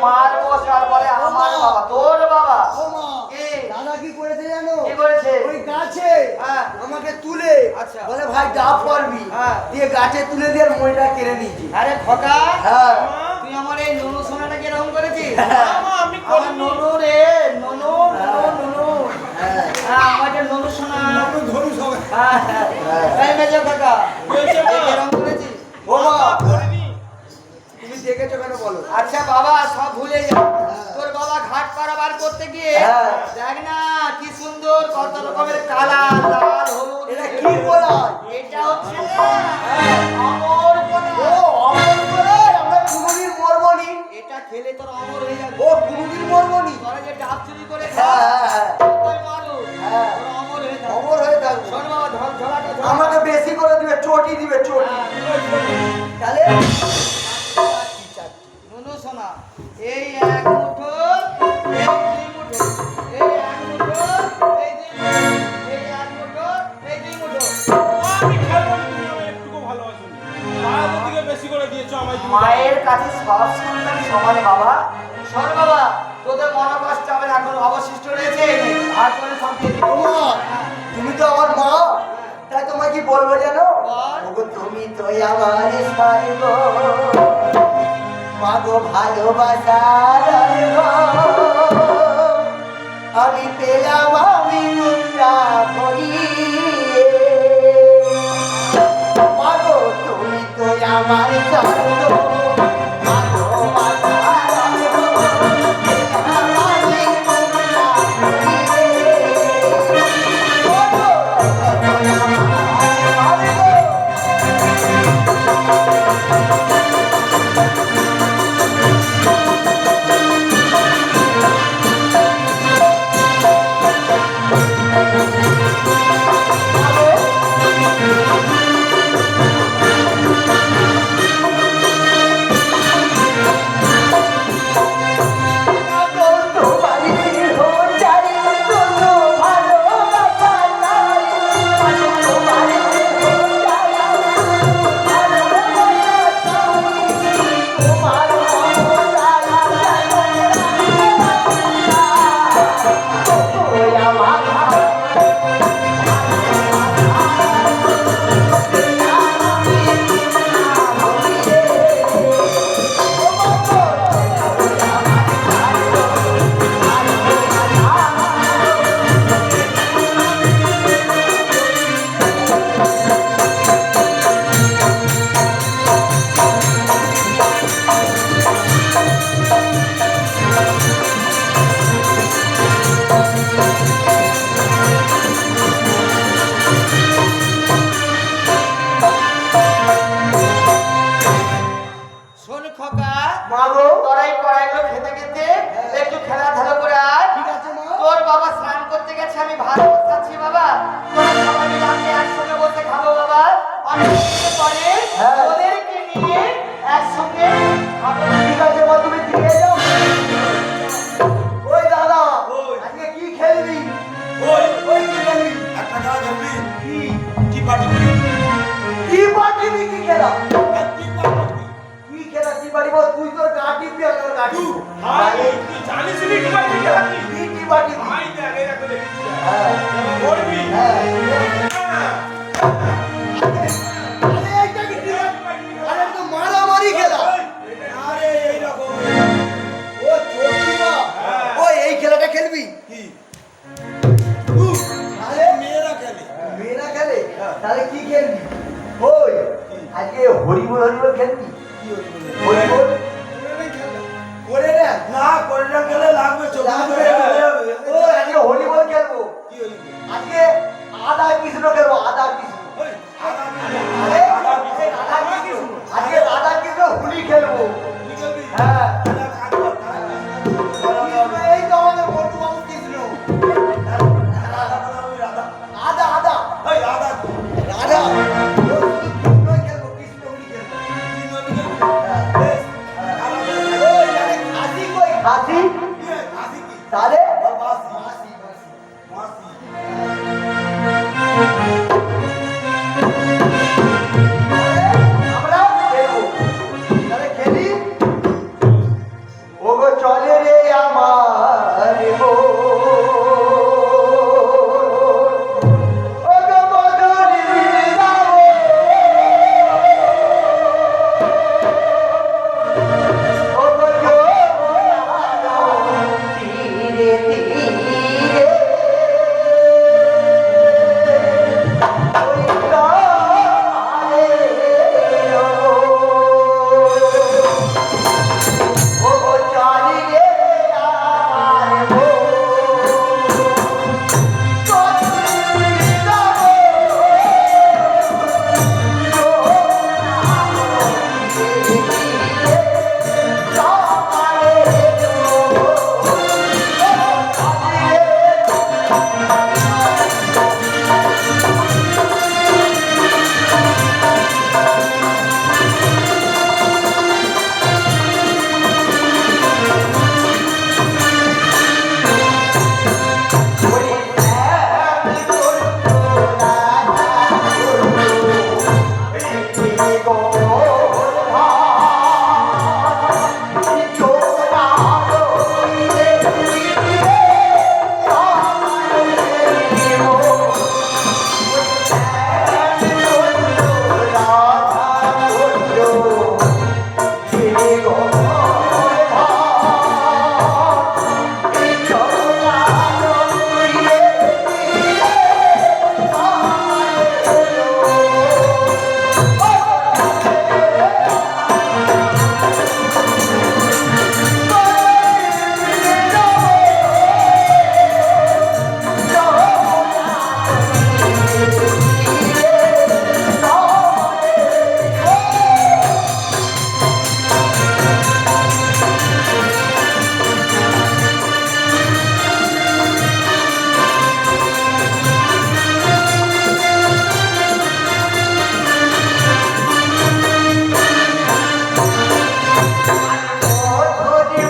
মার বসার বলে আমার বাবা তোর বাবা দাদা কি করেছে জানো? কি করেছে? ওই গাছে আমাকে তুলে আচ্ছা বলে ভাই ডাব পারবি, দিয়ে গাছে তুলে দিয়ে মইটা কেড়ে নিয়েছি। আরে খোকা হ্যাঁ তুই আমার এই নুনু সোনাটাকে এরকম করেছিস? আমি আমার নুনু রে নুনু নুনু আমাদের নুনু সোনা ননু ধরু সবাই। এই মেজো কাকা এরকম করেছিস? ও মা তুমি দেখেছো কেন বলো? আচ্ছা বাবা সব ভুলে যা। তোর বাবা ঘাট পারাবার করতে গিয়ে দেখ না কি সুন্দর কত রকমের কালার লাল হলুদ। এটা কি বলা? এটা হচ্ছে অমর কলা। ও অমর করে আমরা কোনদিন মরবো নি। এটা খেলে তোর অমর হয়ে যাবে। ও কোনদিন মরবো নি। তোরা যে ডাব চুরি করে হ্যাঁ তুই মারু তোর অমর হয়ে যাবে। অমর হয়ে থাকবো। শোন বাবা ঝলাটা আমাকে বেশি করে দিবে, চটি দিবে চটি। তাহলে নুনু সোনা এই এক মুঠো এই দুই মুঠো এই এক মুঠো এই দুই মুঠো এই এক মুঠো এই দুই মুঠো। আমি খাবো না, তুমি আমায় একটুকু ভালোবাসো না। মায়ের দিকে বেশি করে দিয়েছো আমায় তুমি। মায়ের কাছে সব সন্তান সমান বাবা। শোন বাবা তোদের মনে কষ্ট হবে না, এখন অবশিষ্ট রয়েছে আর করে সব দিয়ে দিবো। মা, তুমি তো আমার মা, তাই তোমায় কি বলবো জানো? বল। ওগো তুমি তো আমার স্বর্গ, মাগো ভালোবাসার অর্ঘ। আমি পেলাম আমি মাগো তুমি তো আমার স্বর্গ, শোন খোকা মাগো তোরা এই কড়াইগুলো খেতে খেতে একটু খেলাধুলা করে আয়। ঠিক আছে মা। তোর বাবা স্নান করতে গেছে, আমি ভাত বসাচ্ছি বাবা। তোরা সবাই মিলে আমি একসঙ্গে বসে খাবো বাবা। অনেক দিন পরে তোদেরকে নিয়ে একসঙ্গে খাবো। ঠিক আছে মা, তুমি দিয়ে যাও। ওই দাদা, আজকে কি খেলবি? ওই ওই কি খেলবি? একটা খেলা খেলবি? কি কি পার্টি? কি পাঠিবি? কি খেলা? কি পার্টি? কি খেলা কি পাঠিব? তুই তোর গা টিপবি আর তোর গা টিপব। ভাই তুই জানিস নি কি পার্টি খেলা কি? কি পাঠিবি? ভাই দেখ এই দেখো দেখি। হ্যাঁ করবি? হ্যাঁ। হ্যাঁ। আরে এইটা কি খেলা? আরে তো মারামারি খেলা। আরে এই রকম ও চোটিবা। হ্যাঁ। ওই এই খেলাটা খেলবি? কি? আরে মেয়েরা খেলে। মেয়েরা খেলে? তাহলে কি খেলবি? ওই আজকে হরিবল হরিবল খেলবি? কি হরিবল করে রে। না কোনটা খেলে লাগবে চোখ লাগবে। ধরে যাবে। ও আজকে হরিবল খেলবো। কি হইলো? আজকে আদা কৃষ্ণ খেলবো, আদা কৃষ্ণ। ওই আদা আরে রাধা কৃষ্ণ। আজকে রাধা কৃষ্ণ হোলি খেলবো। কি করবি? হ্যাঁ আদা কাটবো। এই তো আমাদের বন্ধু বাবু কৃষ্ণ। আদা আদা ওই আদা রাধা ও শুধু কৃষ্ণই খেলবো, কৃষ্ণ হোলি খেলবো। হ্যাঁ। ওই আরে খাসি কই খাসি? তাহলে বাসি। মাসি মাসি। মাসি। আমরা খেলবো। তাহলে খেলি। ও গো চলে রে আমার মন। ও গো মধুরী নাম, ও গো যমুনার তীরে তীরে ওই তারে ও গো চলি রে আমার মন। মধুরী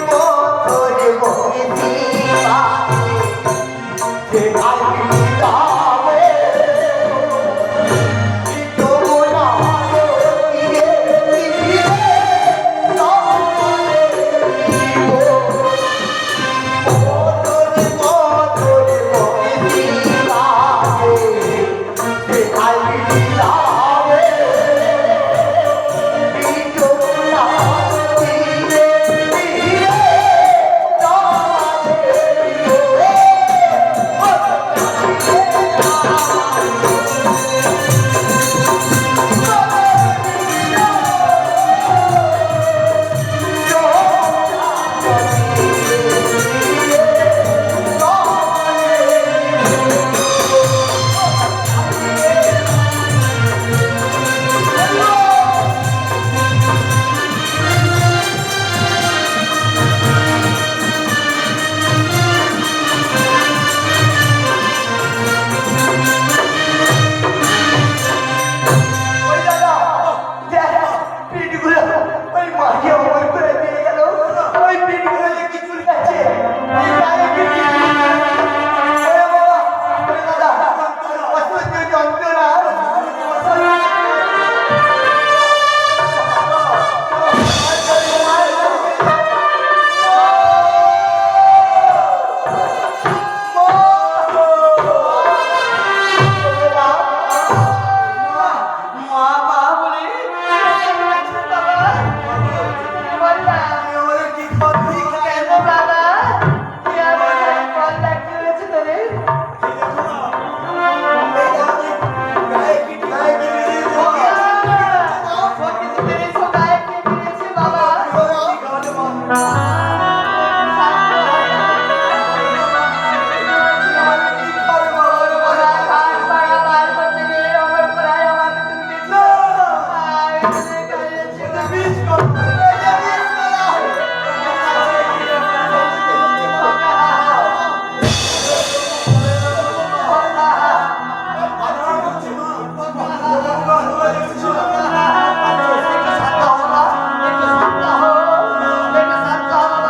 নাম,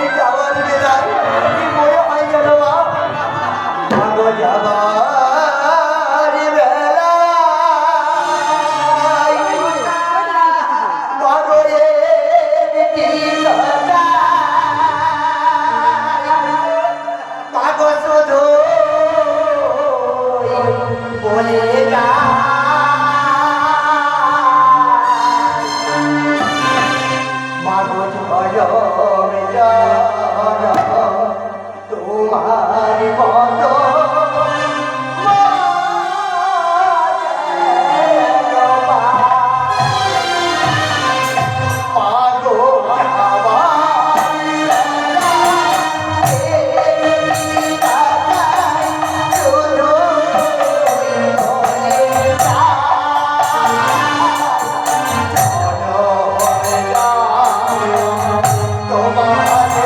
ওই যাওয়ার বেলায় কি মনে হয় গেল মা ভাগো যাবার বেলায় ভাগরে ভাগো শুধু বলে যা মাগো ঝরবে তোমার মত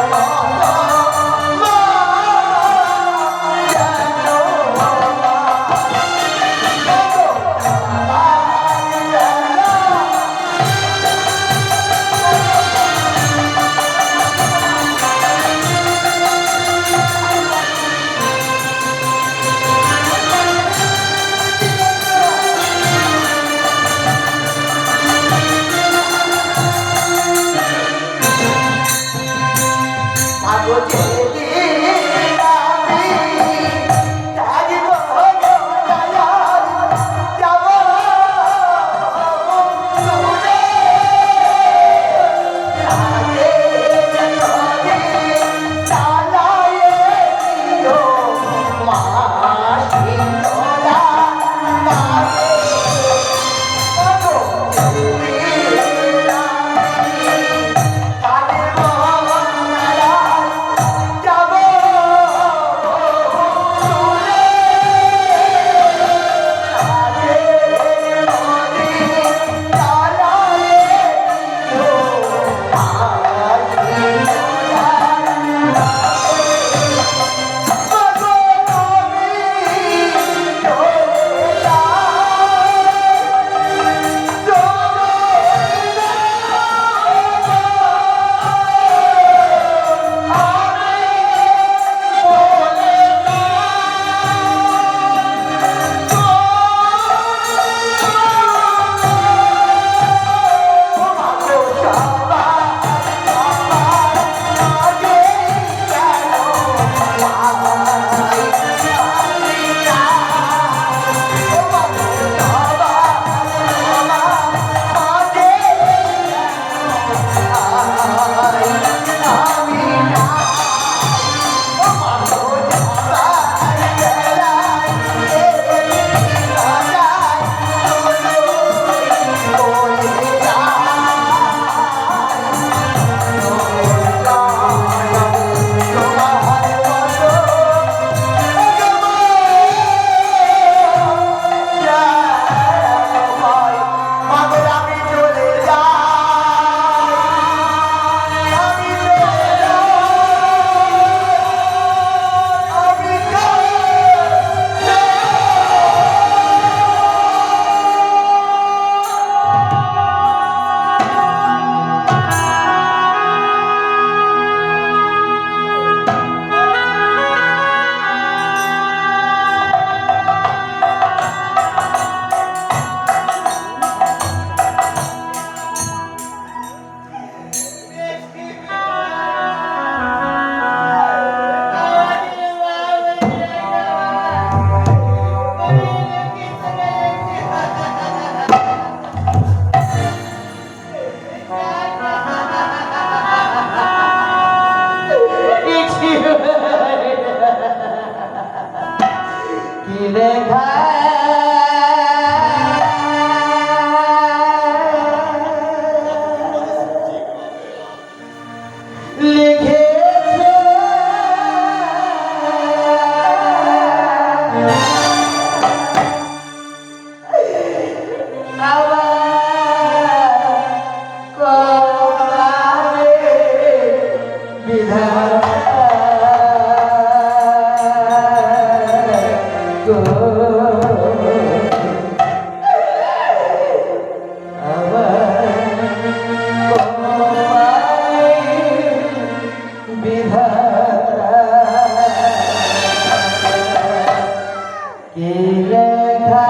কি লেখা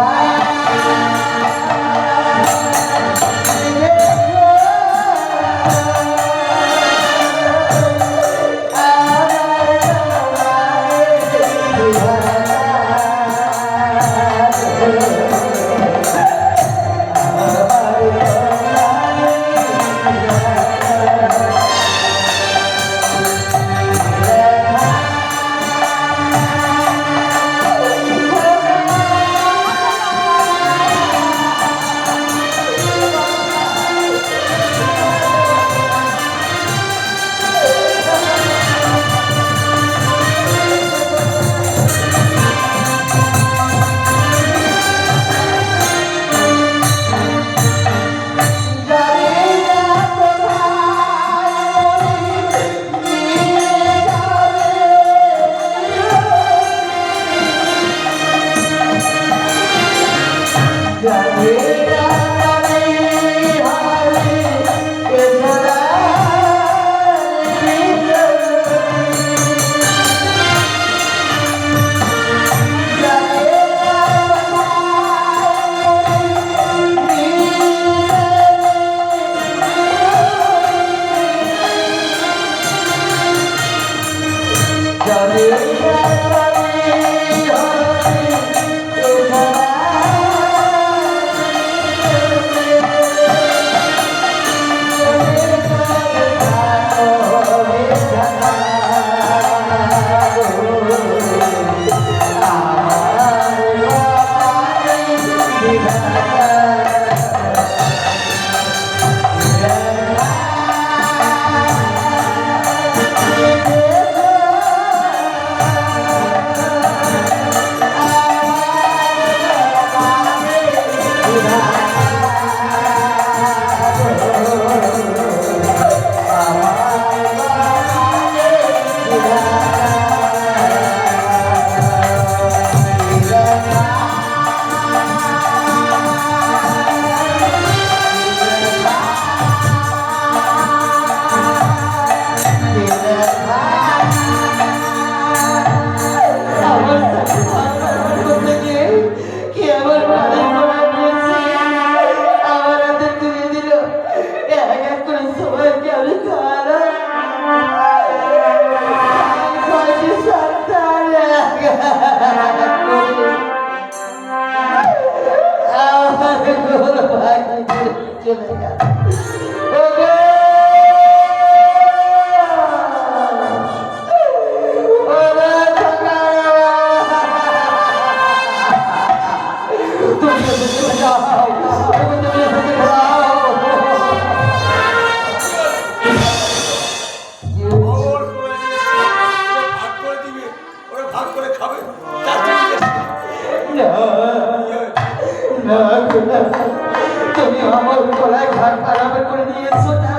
তুমি আমার গলায় ঘাট আরাম করে দিয়েছো না,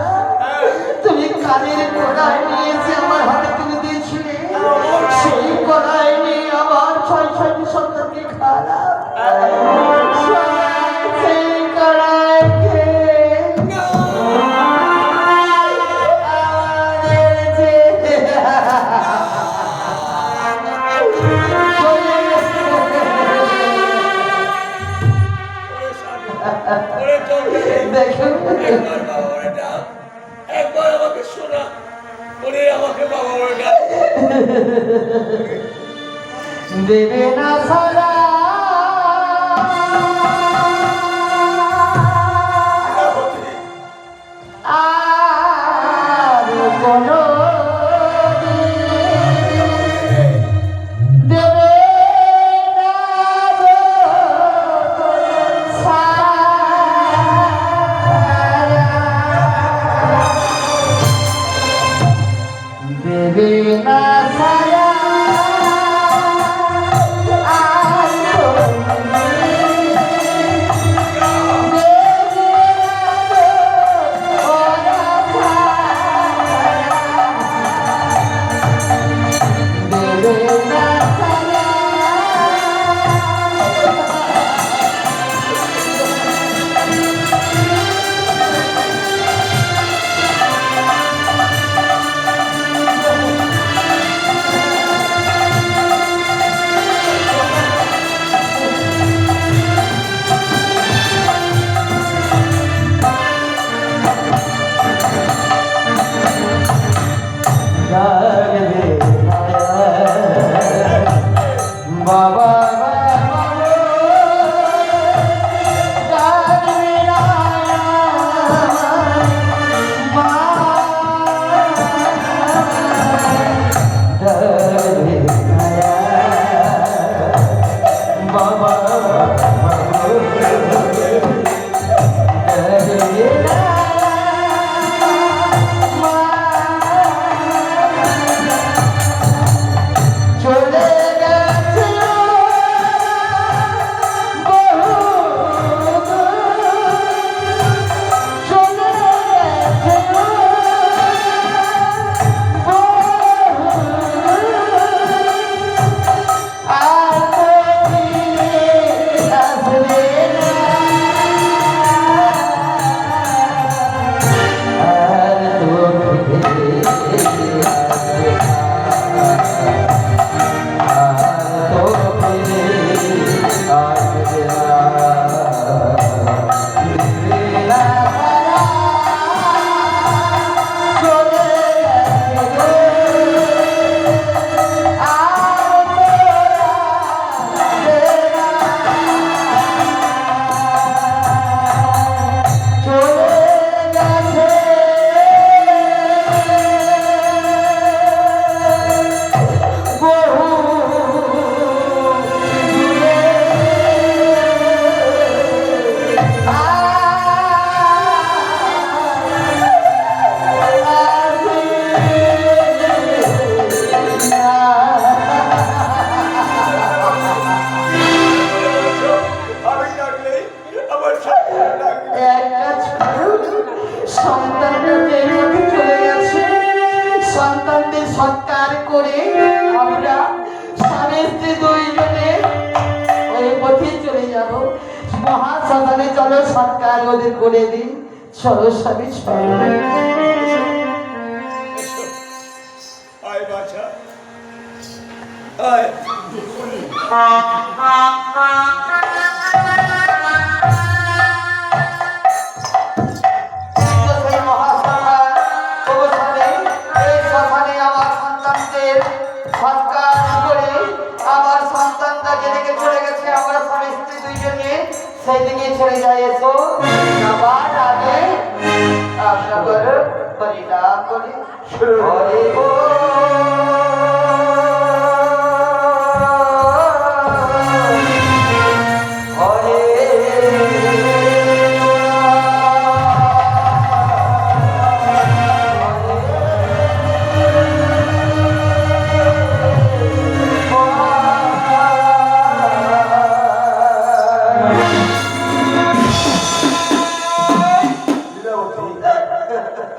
তুমি কানের গলায় নিয়েছে আমার হাতে তুলে দিয়েছিলে, সেই গলায় নিয়ে আমার ছয় ছয়টি সন্তানকে খারাপ সেই গলায় একবার আমাকে শোনা, ওরে আমাকে বাবা বলে ডাক। দেবে না সারা আর কোনো দেবে না দেবে না সারা বাবা আমি ডাকলে আমার সন্তান ডাকবে। সন্তানদের সৎকার করে আমরা স্বামী স্ত্রী দুইজনে ওই পথে চলে যাব। মহাশ্মশানে চলো সৎকার ওদের করে দিই। চলো স্বামী চলো। আয় বাছা আয়। সেই মহাশ্মশান, ওগো স্বামী, এই শ্মশানে আমার সন্তানদের সৎকার করে আমার সন্তানটাকে রেখে চলে গেছে। আমরা স্বামী স্ত্রী দুইজনে সেই দিকে চলে যাই। এসো যাবার আগে আমরা বড় পরিণাম করি। হরি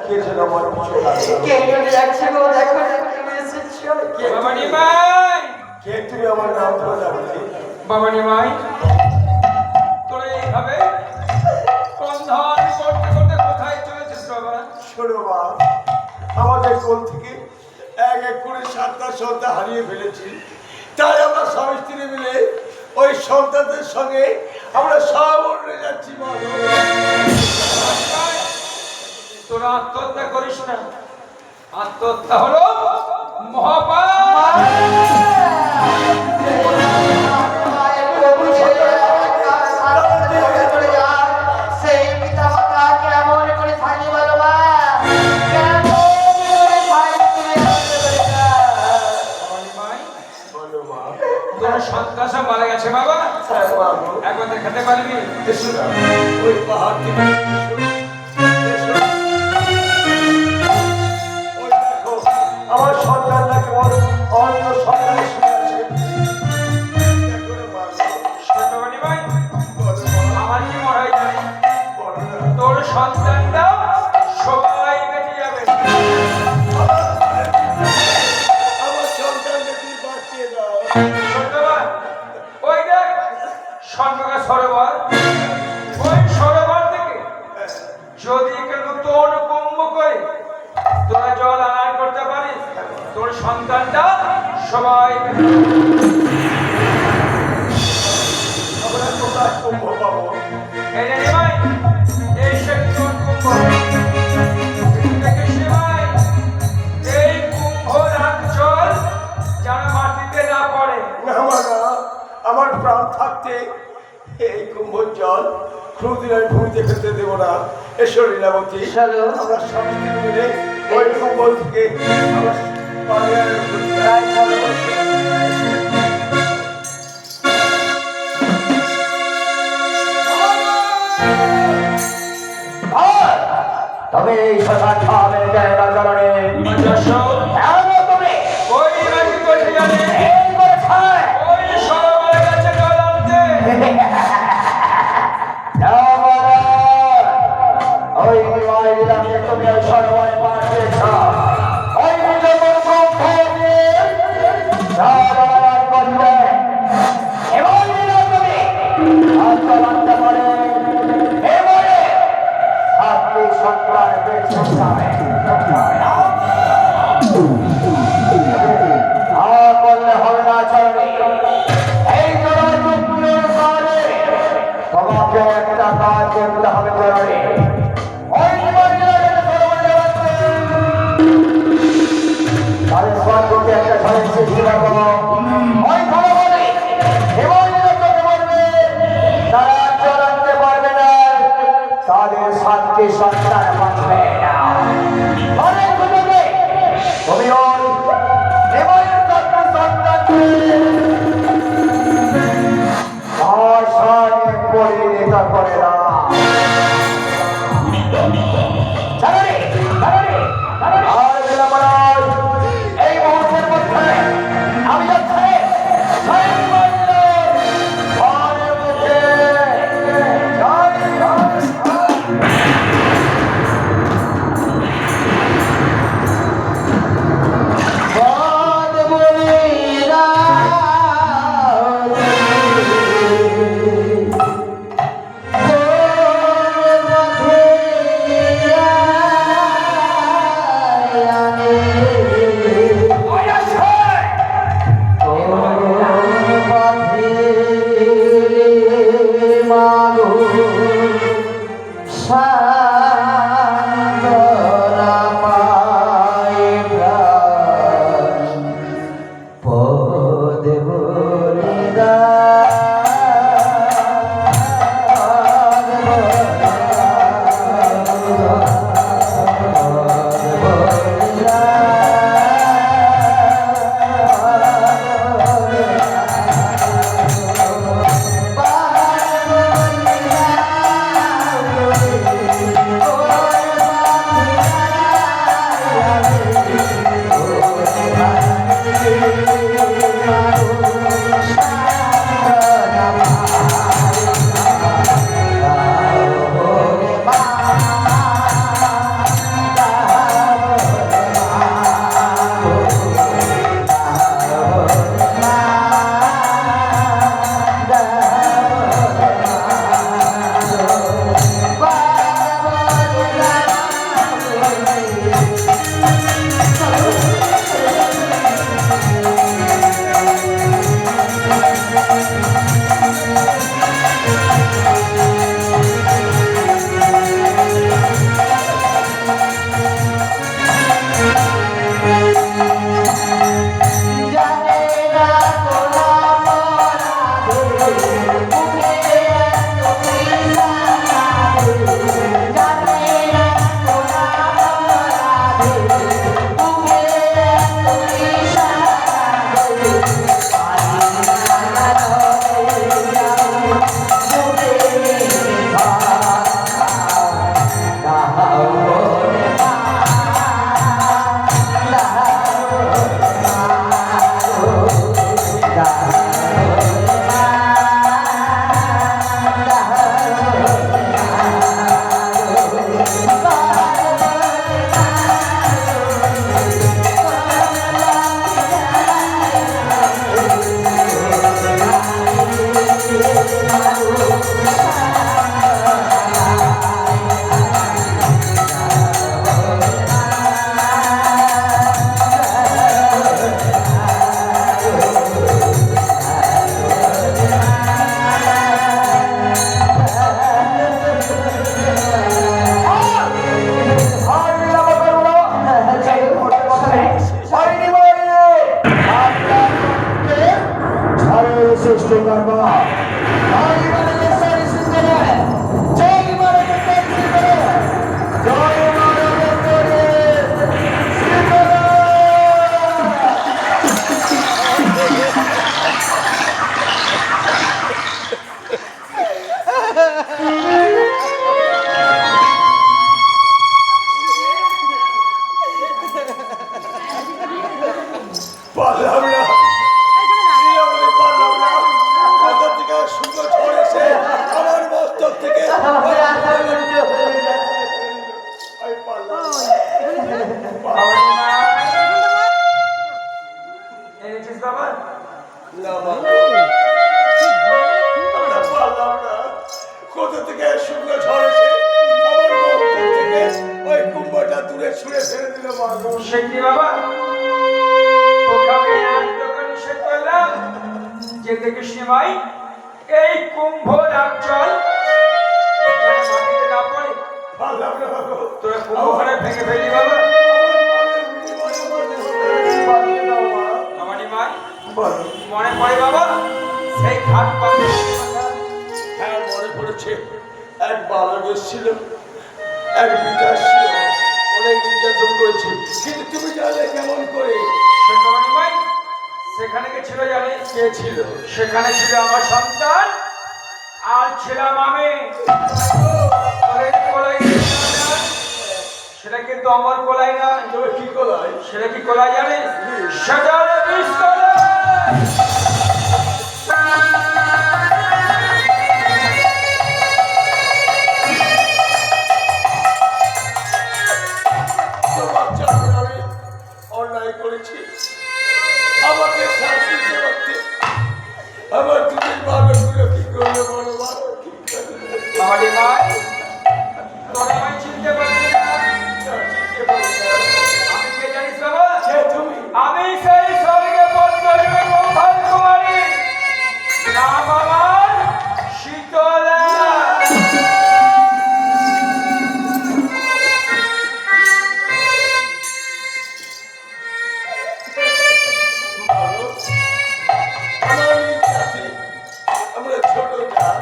কে যেন আমার পিছু লাগলো। কে চলে যাচ্ছে গো? দেখো তুমি এসেছো। বাবা নিমাই, কে তুমি আমার নাম ধরে ডাকলে? বাবা নিমাই, তোরা এইভাবে বন্ধন করতে করতে কোথায় চলেছিস বাবা? শোনো মা, আমাদের কোল থেকে এক এক করে 7টা সন্তান হারিয়ে ফেলেছি। তাই আমরা স্বামী স্ত্রী মিলে ওই সন্তানদের সঙ্গে আমরা সব উড়ে যাচ্ছি মা। তোরা আত্মহত্যা করিস না। আত্মহত্যা হলো মহাপাপ। সেই পিতা মাতা কেমন করে থাকি বলো মা? কেমন করে থাকি? বাবা নিমাই, বলো মা। তোর সন্তান মারা গেছে বাবা। হ্যাঁ মা গো। একবার দেখাতে পারবি? এসো না, ওই পাহাড় থেকে এসো, এসো। ওই দেখো, আমার সন্তানরা কেমন অন্য সন্তানের সঙ্গে আছে। দেখো রে মা গো। শোন বাবা নিমাই, বলো মা, আমার কি মনে হয় জানি? বলো না। তোর সন্তানটা সবাই বেঁচে যাবে। আমার সন্তানকে তুই বাঁচিয়ে দাও। শোন বাবা, ওই দেখ স্বর্ণকা সরোবর। ওই সরোবর থেকে যদি কেউ নতুন কুম্ভ করে তোরা জল আনার করতে পারিস, তোর সন্তানটা সবাই বেঁচে যাবে। আমরা কোথায় কুম্ভ পাবো? এই যে নিমাই, এই সেই নতুন কুম্ভ। দেখিস নিমাই, এই কুম্ভ কোনোদিন আমি ভূমিতে ফেলতে দেবো না। এসো লীলাবতী, চলো। আমরা স্বামী স্ত্রী মিলে ওই কম্বল থেকে আমরা পালিয়ে আসবো। তাই চলো। তবে এই শ্মশান খাওয়াবে জায়গা জননী তুমি ওই নাকি বসে গেলে এই করেছে ওই সরোবরের কাছে জল আনতে। ওই বিবাহে দিলাম যে তুমি ওই সরোবরে পার পেয়েছ ওই নিজের করতে এবং তুমি আত্মহত্যা করে এবারে আপনি সন্তান পেয়েছেন বললে হবে না চলবে এই জোড়ার চুক্তির কারণে তোমাকে একটা কাজ করতে হবে জরুরি ওই তাদের স্বর্গকে একটা ঘরের সৃষ্টি করবো ওই ঘরে বলে তারা চলাতে পারবে না তাদের সাতটি সন্তান বাঁচবে না অনেক সুযোগে তুমি ওই দেবয়ের সাতটি সন্তানকে ভাষায় পরিণত করে না আর দিলাম এই মুহূর্তের মধ্যে আমি যাচ্ছি সৃষ্টি করবো পারলাম না এই আমি পারলাম না কোথা থেকে সুন্দর ঝড় এসে আমার মস্তক থেকে আমার আশা ভঙ্গ হয়ে যাচ্ছে। আমি পারলাম না। এনেছিস বাবা? না বাবা, আমরা পারলাম না। কোথা থেকে শুকনো ঝড় এসে আমার মস্তক থেকে ওই কুম্ভটা দূরে ছুঁড়ে ফেলে দিল বাবা। সে কি বাবা? তোকে আমি এক দোকানে নিষেধ করলাম যে দেখিস নি ভাই এই কুম্ভ রাজ্জল যেন মাটিতে না পড়ে। পারলাম না বাবা। তোরা কুম্ভখানে ভেঙে ফেলি বাবা। আমারই মাই মনে পড়ে বাবা সেই ঘাট পাবে হ্যাঁ মনে পড়েছে, এক বালক এসেছিল, এক বিকাশ ছিল, অনেক নির্যাতন করেছে, কিন্তু তুমি জানলে কেমন করে? সে কমানি মাই সেখানে কে ছিল জানে? কে ছিল? সেখানে ছিল আমার সন্তান আর ছিলাম আমি। সেটা কিন্তু আমার কোলাই না। তবে কি কলাই? সেটা কি কোলাই জানিস? সেটা হলো বিষ কোলাই। তো বাচ্চা আমি অন্যায় করেছি, আমাকে শাস্তি দিতে পারতে। আমার দুধের বালকগুলো কি করলো বলো বাবা, কি করলো? আমারই মাই তোর আমায় চিনতে পারছি না। চিনতে পারি না। আমি কে জানিস বাবা? কে তুমি? আমি সেই স্বর্গে পদ্মজী গোপাল কুমারী, নাম আমার শীতলা। ভালো। আমার এই জাতি, আমরা ছোট জাত,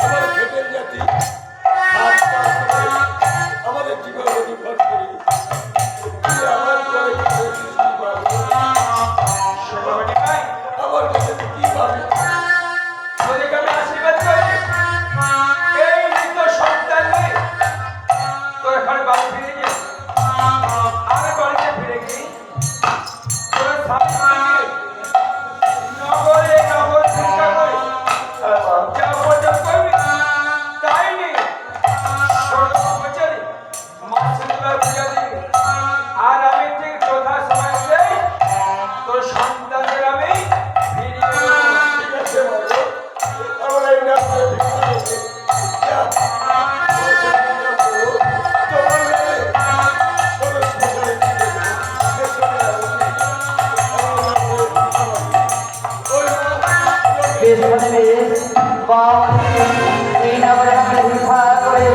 আমরা খেটের জাতি, হাত পা করে আমাদের জীবন নির্ভর করি। তুমি আমার ঘরে কি করেছিস কি ভালো? সেবাবানি ভাই আমার কাছে তুই কি ভাবি? তোদেরকে আমি আশীর্বাদ করি এই মৃত সন্তান নেই তোর ঘরে বাড়ি ফিরে গিয়ে আমি বাড়িতে ফিরে গিয়ে তোর স্বামী নগরে নগর চিন্তা করি যা উপার্জন করবি তাই নেই সর্বকর্মচারী মাসুদুল্লাহ পূজা দিবি আর আমি ঠিক যথা সময় সেই তোর সন্তানদের আমি ফিরিয়ে দেবো। ঠিক আছে ভালো। আমরা এই রাস্তায় ভিক্ষা করছি। যা, পয়সা দিয়ে যাবো। তোমার মেয়ে ষোড়শ মশাই কি দেবে? এসো না, আমরা যাবো ভিক্ষা করতে। ওই মা, বেশ মানে বেশ বাবা এই নগরে আমাকে ভিক্ষা করে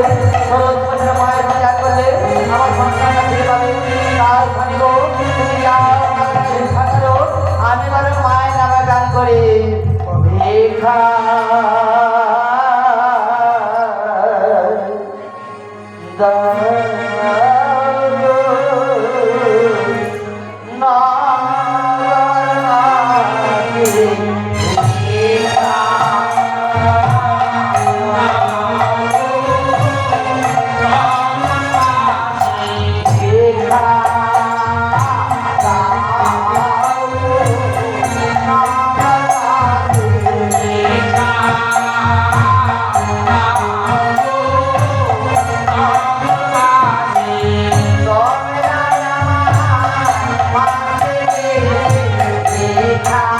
16 বছর মায়ের পূজা করলে আমার সন্তানটা ফিরে পাবে। তাই ভাবিব তুমি যাও আমাকে ভিক্ষা করো, আমি বরং মায়ের নামে গান করি ভিক্ষা Bye.